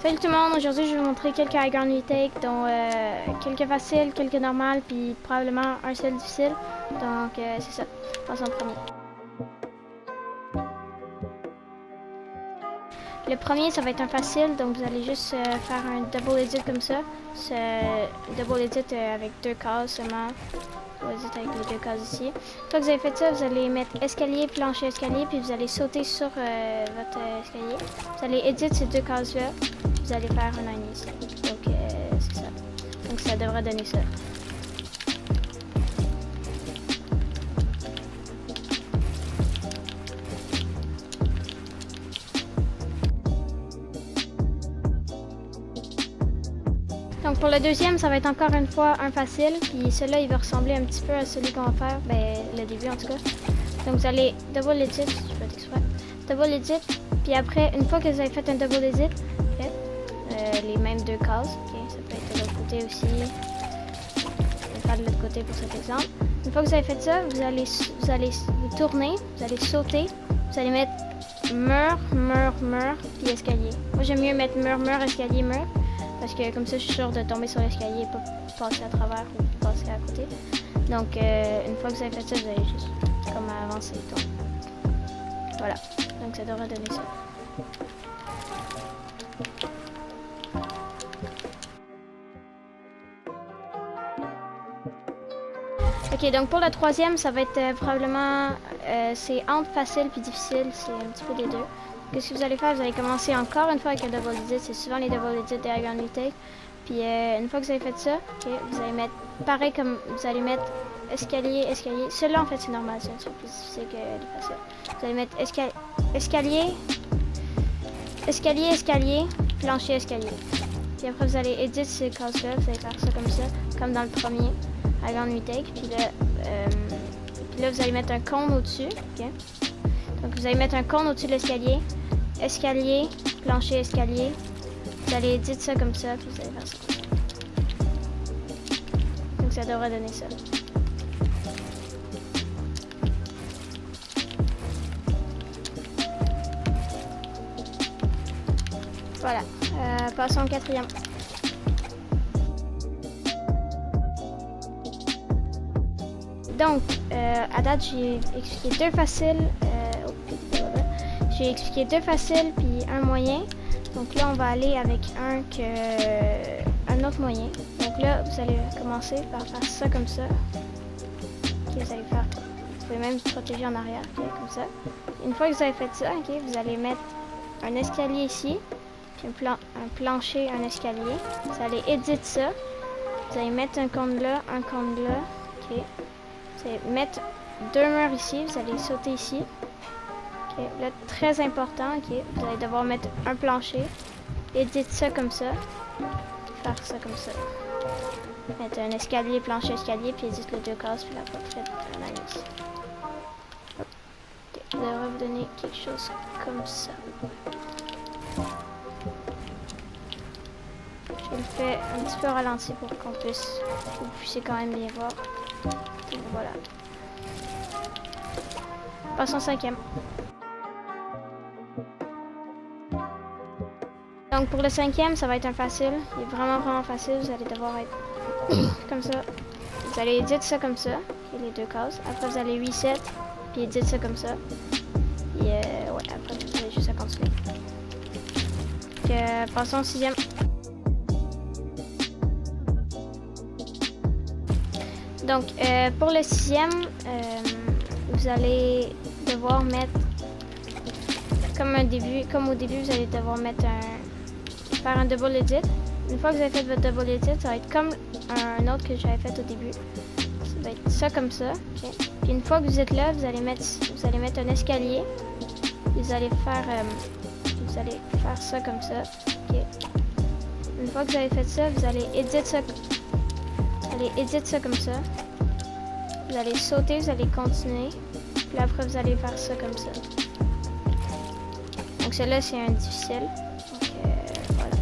Salut tout le monde, aujourd'hui je vais vous montrer quelques high ground retake, dont quelques faciles, quelques normales, puis probablement un seul difficile. Donc c'est ça, passons au premier. Le premier ça va être un facile, donc vous allez juste faire un double edit comme ça. Double edit avec deux cases seulement. Double edit avec les deux cases ici. Une fois que vous avez fait ça, vous allez mettre escalier, plancher, escalier, puis vous allez sauter sur votre escalier. Vous allez edit ces deux cases là. Vous allez faire un line ici. Donc c'est ça. Donc ça devrait donner ça. Donc pour le deuxième, ça va être encore une fois un facile. Puis celui-là, il va ressembler un petit peu à celui qu'on va faire. Ben le début en tout cas. Donc vous allez double edit, je vais exprès. Double edit. Puis après, une fois que vous avez fait un double edit, les mêmes deux cases. Okay, ça peut être de l'autre côté aussi. Je vais faire de l'autre côté pour cet exemple. Une fois que vous avez fait ça, vous allez vous tourner, vous allez sauter, vous allez mettre mur, puis escalier. Moi j'aime mieux mettre mur, escalier, mur, parce que comme ça je suis sûre de tomber sur l'escalier et pas passer à travers ou passer à côté. Donc une fois que vous avez fait ça, vous allez juste comme avancer. Donc, voilà, donc ça devrait donner ça. Ok, donc pour le troisième, ça va être probablement, c'est entre facile puis difficile, c'est un petit peu des deux. Qu'est-ce que vous allez faire? Vous allez commencer encore une fois avec un double edit, c'est souvent les double edits des high ground retake. Puis une fois que vous avez fait ça, okay, vous allez mettre, pareil comme vous allez mettre escalier, escalier. Celui-là en fait c'est normal, c'est un peu plus difficile que le facile. Vous allez mettre escalier, escalier, plancher, escalier. Puis après vous allez edit ces cases-là, vous allez faire ça comme ça, comme dans le premier. High ground retake, puis là vous allez mettre un cône au-dessus, okay? Donc vous allez mettre un cône au-dessus de l'escalier, escalier, plancher, escalier, vous allez éditer ça comme ça, puis vous allez faire ça. Donc ça devrait donner ça. Voilà, passons au quatrième. Donc, à date, j'ai expliqué deux faciles. J'ai expliqué deux faciles puis un moyen. Donc là, on va aller avec un autre moyen. Donc là, vous allez commencer par faire ça comme ça. Okay, vous allez faire. Vous pouvez même protéger en arrière, okay, comme ça. Une fois que vous avez fait ça, okay, vous allez mettre un escalier ici, puis un plancher, un escalier. Vous allez éditer ça. Vous allez mettre un cône là, ok. Vous allez mettre deux murs ici, vous allez sauter ici. Okay. Là, très important, okay. Vous allez devoir mettre un plancher, éditer ça comme ça, faire ça comme ça. Mettre un escalier, plancher, escalier, puis éditer les deux cases, puis la portrait de la ici. Okay. Ça devrait vous donner quelque chose comme ça. Je le fais un petit peu ralenti pour qu'on puisse, vous puissiez quand même bien voir. Et voilà. Passons au cinquième. Donc pour le cinquième, ça va être un facile. Il est vraiment facile. Vous allez devoir être comme ça. Vous allez éditer ça comme ça. Et les deux cases. Après vous allez reset. Puis éditer ça comme ça. Et ouais, après vous allez juste à continuer. Donc, passons au sixième. Donc pour le sixième, vous allez devoir mettre comme au début, vous allez devoir mettre faire un double edit. Une fois que vous avez fait votre double edit, ça va être comme un autre que j'avais fait au début. Ça va être ça comme ça. Okay. Puis une fois que vous êtes là, vous allez mettre un escalier. Vous allez faire ça comme ça. Okay. Une fois que vous avez fait ça, vous allez éditer ça. Comme ça. Vous allez sauter, vous allez continuer. Puis après, vous allez faire ça comme ça. Donc celui-là, c'est un difficile. Donc voilà.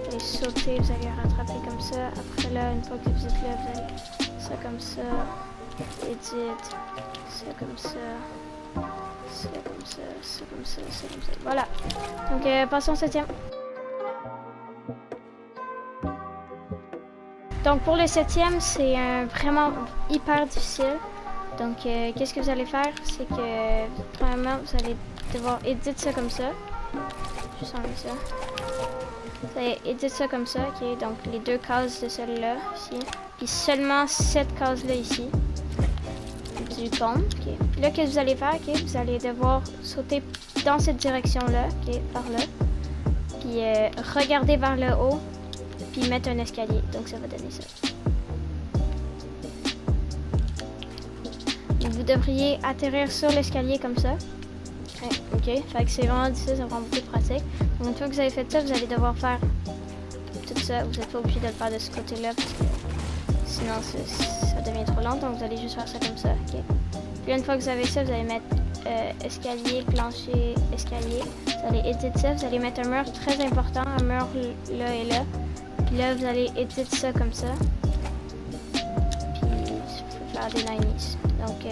Vous allez sauter, vous allez rattraper comme ça. Après là, une fois que vous êtes là, vous allez ça comme ça. Edit. Ça comme ça. ça comme ça, ça comme ça, ça comme ça. Voilà. Donc, passons au 7e. Donc, pour le 7e, c'est vraiment hyper difficile. Donc, qu'est-ce que vous allez faire? C'est que, premièrement, vous allez devoir éditer ça comme ça. Je vais enlever ça. Vous allez éditer ça comme ça, ok? Donc, les 2 cases de celle-là, ici. Puis seulement cette case-là, ici. Du compte, ok? Puis là, qu'est-ce que vous allez faire, ok? Vous allez devoir sauter dans cette direction-là, ok? Par là. Puis, regarder vers le haut. Puis mettre un escalier. Donc, ça va donner ça. Donc, vous devriez atterrir sur l'escalier comme ça. Ok, fait que c'est vraiment difficile, ça prend beaucoup de pratique. Donc, une fois que vous avez fait ça, vous allez devoir faire tout ça. Vous n'êtes pas obligé de le faire de ce côté-là parce que sinon ça devient trop lent. Donc, vous allez juste faire ça comme ça. Ok. Puis, une fois que vous avez ça, vous allez mettre escalier, plancher, escalier. Vous allez éditer ça. Vous allez mettre un mur très important, un mur là et là. Puis là, vous allez éditer ça comme ça. Puis, vous faire des lineys. Donc,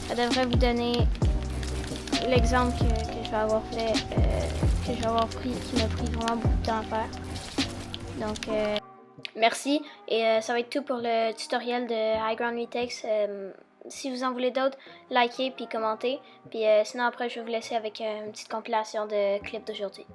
ça devrait vous donner l'exemple que je vais avoir fait, que je vais avoir pris, qui m'a pris vraiment beaucoup de temps à faire. Donc, merci. Et ça va être tout pour le tutoriel de High Ground Retakes. Si vous en voulez d'autres, likez puis commentez. Puis sinon, après, je vais vous laisser avec une petite compilation de clips d'aujourd'hui.